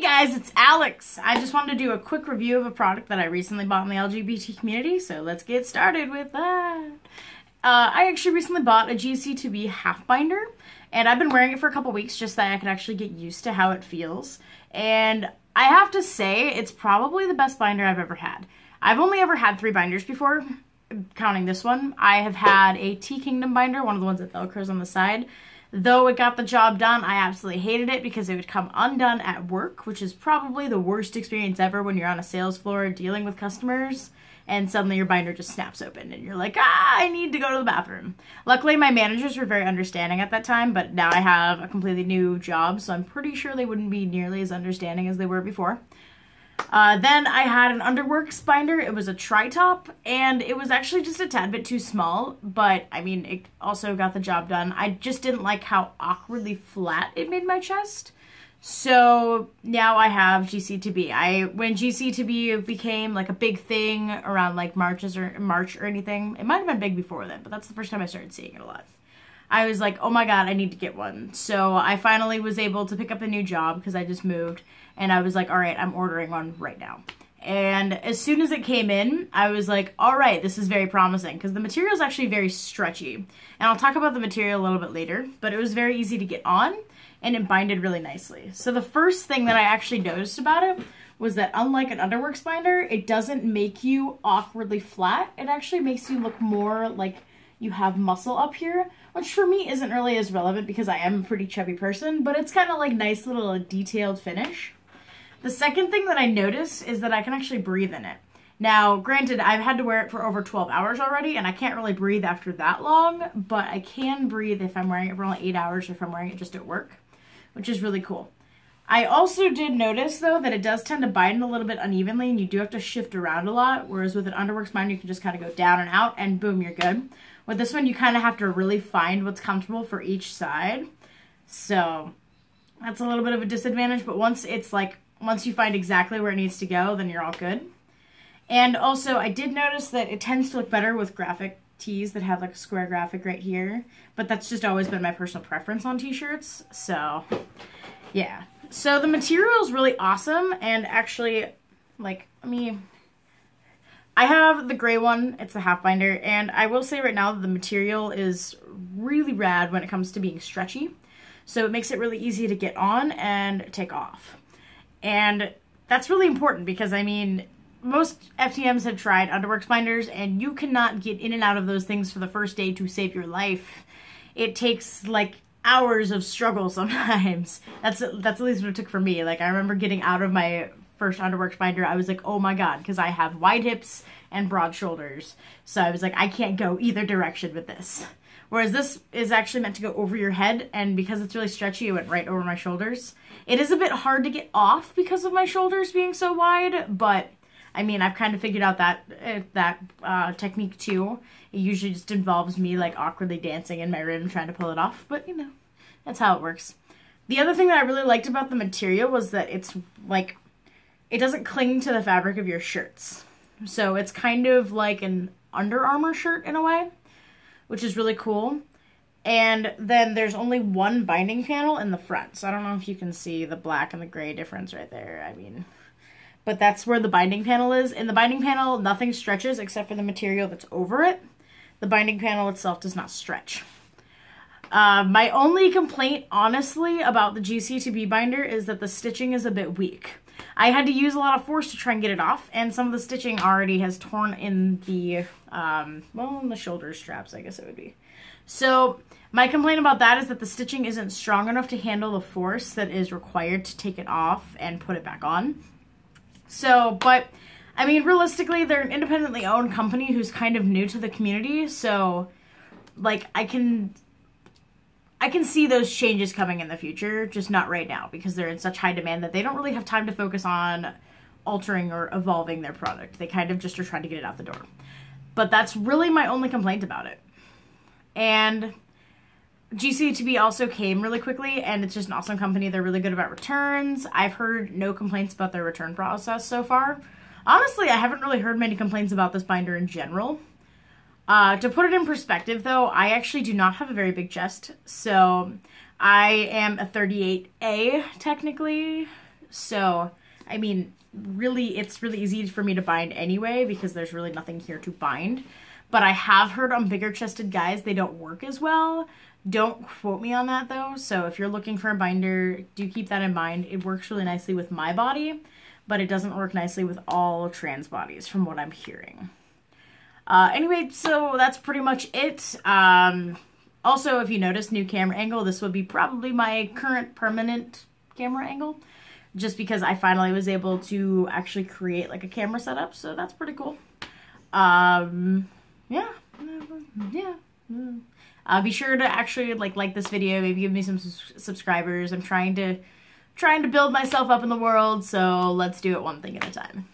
Hey guys, it's Alex. I just wanted to do a quick review of a product that I recently bought in the LGBT community, so let's get started with that. I actually recently bought a GC2B half binder, and I've been wearing it for a couple weeks just so that I could actually get used to how it feels. And I have to say, it's probably the best binder I've ever had. I've only ever had 3 binders before, counting this one. I have had a Tea Kingdom binder, one of the ones that velcros on the side. Though it got the job done, I absolutely hated it because it would come undone at work, which is probably the worst experience ever when you're on a sales floor dealing with customers and suddenly your binder just snaps open and you're like, I need to go to the bathroom. Luckily, my managers were very understanding at that time, but now I have a completely new job, so I'm pretty sure they wouldn't be nearly as understanding as they were before. Then I had an Underworks binder. It was a tri-top, and it was actually just a tad bit too small, but, I mean, it also got the job done. I just didn't like how awkwardly flat it made my chest. So, now I have GC2B. When GC2B became, like, a big thing around, like, March or anything, it might have been big before then, but that's the first time I started seeing it a lot. I was like, oh my god, I need to get one. So I finally was able to pick up a new job because I just moved. And I was like, all right, I'm ordering one right now. And as soon as it came in, I was like, all right, this is very promising because the material is actually very stretchy. And I'll talk about the material a little bit later, but it was very easy to get on and it binded really nicely. So the first thing that I actually noticed about it was that unlike an Underworks binder, it doesn't make you awkwardly flat. It actually makes you look more like you have muscle up here, which for me isn't really as relevant because I am a pretty chubby person, but it's kind of like nice little detailed finish. The second thing that I noticed is that I can actually breathe in it. Now, granted, I've had to wear it for over 12 hours already, and I can't really breathe after that long, but I can breathe if I'm wearing it for only 8 hours or if I'm wearing it just at work, which is really cool. I also did notice, though, that it does tend to bind a little bit unevenly, and you do have to shift around a lot, whereas with an Underworks binder, you can just kind of go down and out, and boom, you're good. With this one, you kind of have to really find what's comfortable for each side. So that's a little bit of a disadvantage, but once you find exactly where it needs to go, then you're all good. And also, I did notice that it tends to look better with graphic tees that have like a square graphic right here, but that's just always been my personal preference on t-shirts. So yeah. So the material is really awesome, and actually, like, I have the gray one, it's the half binder, and I will say right now that the material is really rad when it comes to being stretchy. So it makes it really easy to get on and take off. And that's really important because, I mean, most FTMs have tried Underworks binders, and you cannot get in and out of those things for the first day to save your life. It takes, like, hours of struggle sometimes. That's at least what it took for me. Like, I remember getting out of my first Underworks binder, I was like, oh my god, because I have wide hips and broad shoulders. So I was like, I can't go either direction with this. Whereas this is actually meant to go over your head, and because it's really stretchy, it went right over my shoulders. It is a bit hard to get off because of my shoulders being so wide, but I mean, I've kind of figured out that technique too. It usually just involves me like awkwardly dancing in my room trying to pull it off, but you know, that's how it works. The other thing that I really liked about the material was that it's like, it doesn't cling to the fabric of your shirts. So it's kind of like an Under Armour shirt in a way, which is really cool. And then there's only one binding panel in the front. So I don't know if you can see the black and the gray difference right there. I mean, but that's where the binding panel is. In the binding panel, nothing stretches except for the material that's over it. The binding panel itself does not stretch. My only complaint, honestly, about the GC2B binder is that the stitching is a bit weak. I had to use a lot of force to try and get it off, and some of the stitching already has torn in the, well, in the shoulder straps, I guess it would be. So my complaint about that is that the stitching isn't strong enough to handle the force that is required to take it off and put it back on. So, but, I mean, realistically, they're an independently owned company who's kind of new to the community, so, like, I can see those changes coming in the future, just not right now, because they're in such high demand that they don't really have time to focus on altering or evolving their product. They kind of just are trying to get it out the door. But that's really my only complaint about it. And GC2B also came really quickly, and it's just an awesome company. They're really good about returns. I've heard no complaints about their return process so far. Honestly, I haven't really heard many complaints about this binder in general. To put it in perspective, though, I actually do not have a very big chest, so I am a 38A, technically, So, I mean, really, it's really easy for me to bind anyway because there's really nothing here to bind. But I have heard on bigger chested guys, they don't work as well. Don't quote me on that though. So if you're looking for a binder, do keep that in mind. It works really nicely with my body, but it doesn't work nicely with all trans bodies from what I'm hearing. Anyway, so that's pretty much it. Also, if you notice, new camera angle, this would be probably my current permanent camera angle, just because I finally was able to actually create like a camera setup, so that's pretty cool. Yeah. Be sure to actually like this video, maybe give me some subscribers. I'm trying to build myself up in the world, so let's do it one thing at a time.